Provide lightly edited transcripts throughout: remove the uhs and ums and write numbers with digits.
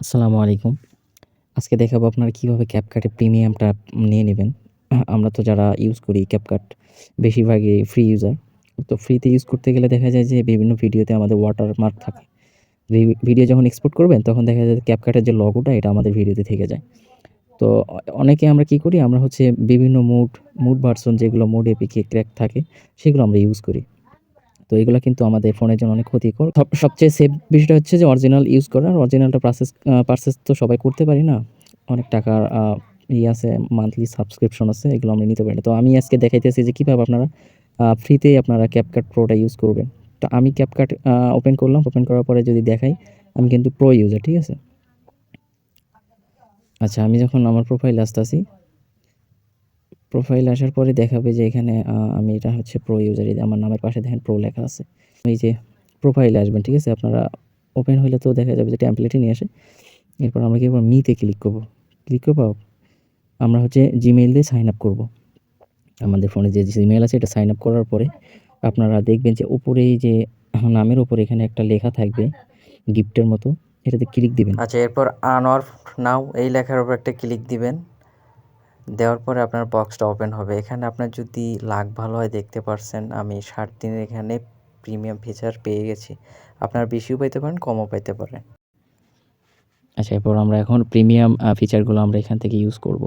আসসালামু আলাইকুম। আজকে দেখাবো আপনারা কিভাবে CapCut-এ প্রিমিয়ামটা নিয়ে নিবেন। আমরা তো যারা ইউজ করি CapCut বেশিরভাগই ফ্রি ইউজার। তো ফ্রিতে ইউজ করতে গেলে দেখা যায় যে বিভিন্ন ভিডিওতে আমাদের ওয়াটারমার্ক থাকে। ভিডিও যখন এক্সপোর্ট করবেন তখন দেখা যায় CapCut-এর যে লোগোটা এটা আমাদের ভিডিওতে থেকে যায়। তো অনেকে আমরা কি করি আমরা হচ্ছে বিভিন্ন মুড ভার্সন যেগুলো মোড এপিকে ক্র্যাক থাকে সেগুলো আমরা ইউজ করি। তো এগুলা কিন্তু আমাদের ফোনের জন্য অনেক ক্ষতিকর। সবচেয়ে সেফ বিষয়টা হচ্ছে যে অরিজিনাল ইউজ করা। অরিজিনালটা পারচেজ তো সবাই করতে পারি না। অনেক টাকার আছে, মান্থলি সাবস্ক্রিপশন আছে, এগুলো আমরা নিতে পারি না। তো আমি আজকে দেখাইতেছি যে কিভাবে আপনারা ফ্রিতেই আপনারা CapCut Pro-টা ইউজ করবেন। তো আমি CapCut ওপেন করলাম। ওপেন করার পরে যদি দেখাই, আমি কিন্তু প্রো ইউজার, ঠিক আছে? আচ্ছা, আমি যখন আমার প্রোফাইলে আসতেছি, প্রোফাইলে আসার পরে দেখাবে যে এখানে আমি এটা হচ্ছে প্রো ইউজার। এই যে আমার নামের পাশে দেখেন প্রো লেখা আছে। এই যে প্রোফাইলে আসবেন, ঠিক আছে? আপনারা ওপেন হইলে তো দেখা যাবে যে টেমপ্লেটই নিয়ে আসে। এরপর আমরা কি করব, মিতে ক্লিক করব। ক্লিক করব, আমরা হচ্ছে জিমেইল দিয়ে সাইন আপ করব। আমাদের ফোনে যে জিমেইল আছে এটা সাইন আপ করার পরে আপনারা দেখবেন যে উপরেই যে নামের উপরে এখানে একটা লেখা থাকবে গিফটের মতো, এটাতে ক্লিক দিবেন। আচ্ছা, এরপর আনঅফ নাও এই লেখার উপর একটা ক্লিক দিবেন। দেওয়ার পরে আপনার বক্সটা ওপেন হবে। এখানে আপনার যদি লাক ভালো হয় দেখতে পারছেন আমি 60 দিনের এখানে প্রিমিয়াম ফিচার পেয়ে গেছি। আপনারা বেশিও পাইতে পারেন, কমও পাইতে পারেন। আচ্ছা, এরপর আমরা এখন প্রিমিয়াম ফিচারগুলো আমরা এখান থেকে ইউজ করব।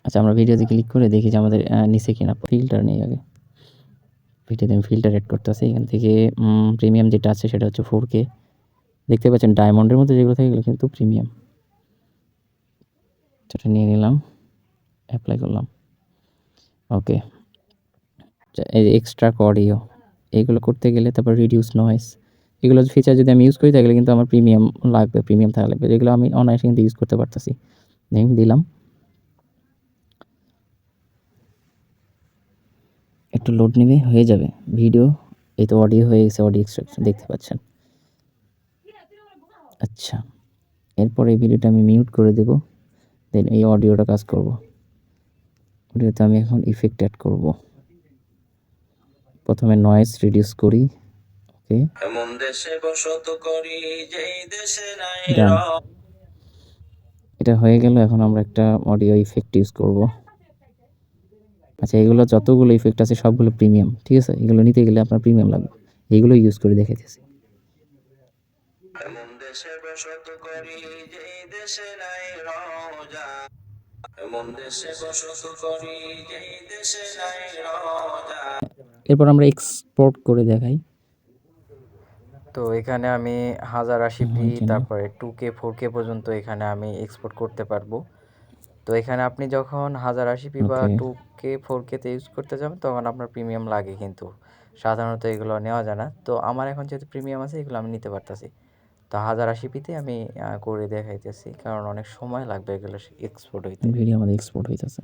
আচ্ছা, আমরা ভিডিওতে ক্লিক করে দেখি যে আমাদের নিচে কিনা ফিল্টার নেই আগে। ভিডিওতে আমি ফিল্টার এড করতেছি। এখান থেকে প্রিমিয়াম যেটা আছে সেটা হচ্ছে 4K। দেখতে পাচ্ছেন ডায়মন্ডের মধ্যে যেগুলো থাকে এগুলো কিন্তু প্রিমিয়াম। সেটা নিয়ে নিলাম, অ্যাপ্লাই করলাম। ওকে। এই যে এক্সট্রা অডিও, এগুলো করতে গেলে তারপর রিডিউস নয়েজ, এগুলো ফিচার যদি আমি ইউজ করি তাহলে কিন্তু আমার প্রিমিয়াম লাগবে, প্রিমিয়াম থাকা লাগবে। যেগুলো আমি অনায়াসে কিন্তু ইউজ করতে পারতেছি। দিলাম, একটু লোড নেবে, হয়ে যাবে ভিডিও। এই তো অডিও হয়ে গেছে, অডিও এক্সট্রাকশন দেখতে পাচ্ছেন। আচ্ছা, এরপর এই ভিডিওটা আমি মিউট করে দেব। দেন এই অডিওটা কাজ করব। অডিওতে আমি এখন ইফেক্ট অ্যাড করব। প্রথমে নয়েজ রিডিউস করি। ওকে, এমন দেশে বসত করি যেই দেশে নাই ডান। এটা হয়ে গেল। এখন আমরা একটা অডিও ইফেক্ট ইউজ করব। আচ্ছা, এগুলো যতগুলো ইফেক্ট আছে সবগুলো প্রিমিয়াম, ঠিক আছে? এগুলো নিতে গেলে আপনার প্রিমিয়াম লাগবে। এইগুলো ইউজ করে দেখাইতেছি। এমন দেশে বসত করি যেই দেশে নাই রোজা, এমন দেশে বসত করি যেই দেশে নাই রোজা। এরপর আমরা এক্সপোর্ট করে দেখাই। তো এখানে আমি 1080p জন্য তারপরে 2K 4K পর্যন্ত এখানে আমি এক্সপোর্ট করতে পারবো। তো এখানে আপনি যখন 1080p বা ওকে। 2K 4K-তে ইউজ করতে যাবেন তখন আপনার প্রিমিয়াম লাগে, কিন্তু সাধারণত এগুলো নেওয়া যায় না। তো আমার এখন যেহেতু প্রিমিয়াম আছে এগুলো আমি নিতে পারতেছি। তো 1080p-তে আমি করে দেখাইতেছি, কারণ অনেক সময় লাগবে এগুলো এক্সপোর্ট হইতে। ভিডিও আমাদের এক্সপোর্ট হইতেছে।